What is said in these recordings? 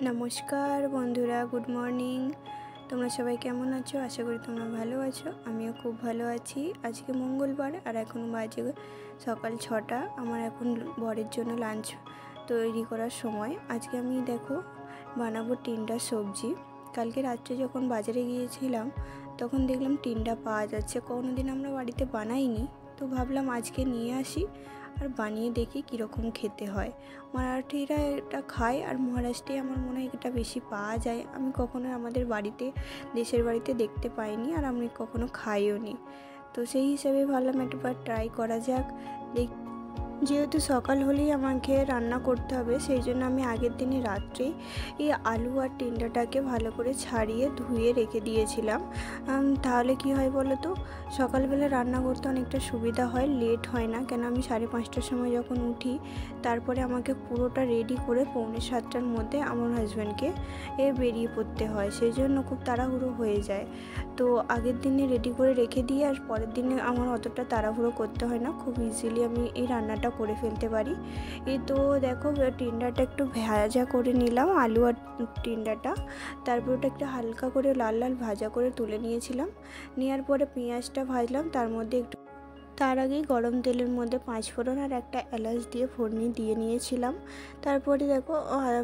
নমস্কার বন্ধুরা, good morning. তোমরা সবাই কেমন আছো? আশা করি তোমরা ভালো আছো। আমিও খুব ভালো আছি। আজকে মঙ্গলবার আর এখন বাজে সকাল 6টা। আমার এখন বরের জন্য লাঞ্চ তৈরি করার সময়। আজকে আমি দেখো বানাবো টিন্ডার সবজি। কালকে রাত্রে যখন বাজারে গিয়েছিলাম তখন দেখলাম টিন্ডা পাওয়া যাচ্ছে। কোনোদিন আমরা বাড়িতে বানাইনি, তো ভাবলাম আজকে নিয়ে আসি আর বানিয়ে দেখি কীরকম খেতে হয়। মারাঠিরা এটা খায় আর মহারাষ্ট্রে আমার মনে হয় এটা বেশি পাওয়া যায়। আমি কখনো আমাদের বাড়িতে, দেশের বাড়িতে দেখতে পাইনি আর আমি কখনো খাইও নি। তো সেই হিসেবে ভাবলাম একবার ট্রাই করা যাক। যেহেতু সকাল হলেই আমাকে রান্না করতে হবে, সেই জন্য আমি আগের দিনে রাত্রেই এই আলু আর টিন্ডাটাকে ভালো করে ছাড়িয়ে ধুয়ে রেখে দিয়েছিলাম। তাহলে কি হয় বলো তো, সকালবেলা রান্না করতে অনেকটা সুবিধা হয়, লেট হয় না। কেন আমি 5:30টার সময় যখন উঠি, তারপরে আমাকে পুরোটা রেডি করে 6:45টার মধ্যে আমার হাজব্যান্ডকে বেরিয়ে পড়তে হয়, সেই জন্য খুব তাড়াহুড়ো হয়ে যায়। তো আগের দিনে রেডি করে রেখে দিয়ে আর পরের দিনে আমার অতটা তাড়াহুড়ো করতে হয় না, খুব ইজিলি আমি এই রান্নাটা করে ফেলতে পারি। এই তো দেখো টিন্ডাটা একটু ভাজা করে নিলাম, আলু আর টিন্ডাটা। তারপর ওটা একটু হালকা করে লাল লাল ভাজা করে তুলে নিয়েছিলাম। নেওয়ার পরে পেঁয়াজটা ভাজলাম, তার আগেই গরম তেলের মধ্যে 5 ফোড়ন আর একটা এলাচ দিয়ে ফোড়নি দিয়ে নিয়েছিলাম। তারপরে দেখো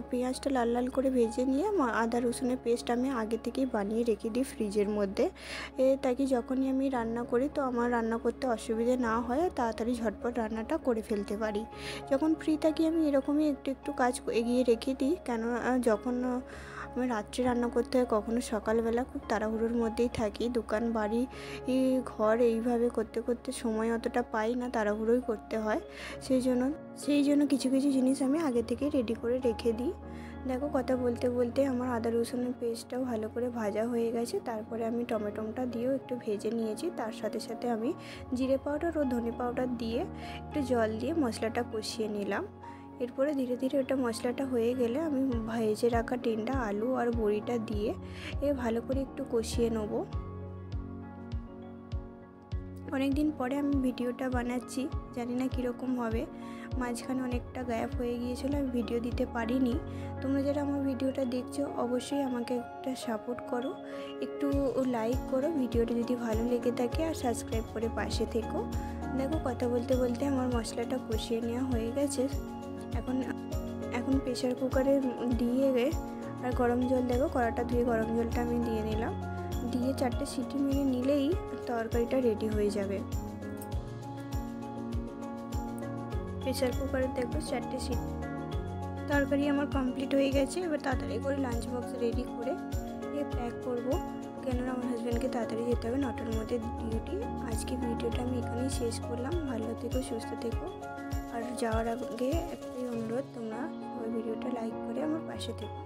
পেঁয়াজটা লাল লাল করে ভেজে নিয়ে আদা রসুনের পেস্ট আমি আগে থেকেই বানিয়ে রেখে দিই ফ্রিজের মধ্যে, তাকে যখনই আমি রান্না করি তো আমার রান্না করতে অসুবিধে না হয়, তাড়াতাড়ি ঝটপট রান্নাটা করে ফেলতে পারি। যখন ফ্রি থাকি আমি এরকমই একটু একটু কাজ এগিয়ে রেখে দিই, কেন যখন আমি রাত্রে রান্না করতে হয়, কখনো সকালবেলা খুব তাড়াহুড়োর মধ্যেই থাকি, দোকান বাড়ি ঘর এইভাবে করতে করতে সময় অতটা পাই না, তাড়াহুড়োই করতে হয়। সেই জন্য কিছু কিছু জিনিস আমি আগে থেকে রেডি করে রেখে দিই। দেখো কথা বলতে বলতে আমার আদা রসুনের পেস্টটাও ভালো করে ভাজা হয়ে গেছে। তারপরে আমি টমেটোটা দিয়েও একটু ভেজে নিয়েছি। তার সাথে সাথে আমি জিরে পাউডার ও ধনে পাউডার দিয়ে একটু জল দিয়ে মশলাটা কষিয়ে নিলাম। এরপরে ধীরে ধীরে ওটা মশলাটা হয়ে গেলে আমি ভেজে রাখা টিন্ডা, আলু আর বড়িটা দিয়ে ভালো করে একটু কষিয়ে নেবো। অনেক দিন পরে আমি ভিডিওটা বানাচ্ছি, জানি না কীরকম হবে। মাঝখানে অনেকটা গ্যাপ হয়ে গিয়েছিল, আমি ভিডিও দিতে পারিনি। তোমরা যারা আমার ভিডিওটা দেখছো অবশ্যই আমাকে একটা সাপোর্ট করো, একটু লাইক করো ভিডিওটা যদি ভালো লেগে থাকে, আর সাবস্ক্রাইব করে পাশে থেকো। দেখো কথা বলতে বলতে আমার মশলাটা কষিয়ে নেওয়া হয়ে গেছে। এখন প্রেশার কুকারে দিয়ে আর গরম জল, দেখো কড়াটা ধুয়ে গরম জলটা আমি দিয়ে নিলাম। দিয়ে 4টে সিটি মেরে নিলেই তরকারিটা রেডি হয়ে যাবে। প্রেসার কুকারে দেখো 4টে সিটি, তরকারি আমার কমপ্লিট হয়ে গেছে। এবার তাড়াতাড়ি করে লাঞ্চ বক্স রেডি করে প্যাক করবো, কেননা আমার হাজব্যান্ডকে তাড়াতাড়ি যেতে হবে, 9টার মধ্যে ডিউটি। আজকে ভিডিওটা আমি এখানেই শেষ করলাম। ভালো থেকো, সুস্থ থেকো। আর যাওয়ার আগে একটাই অনুরোধ, তোমরা সবাই ভিডিওটা লাইক করে আমার পাশে থেকো।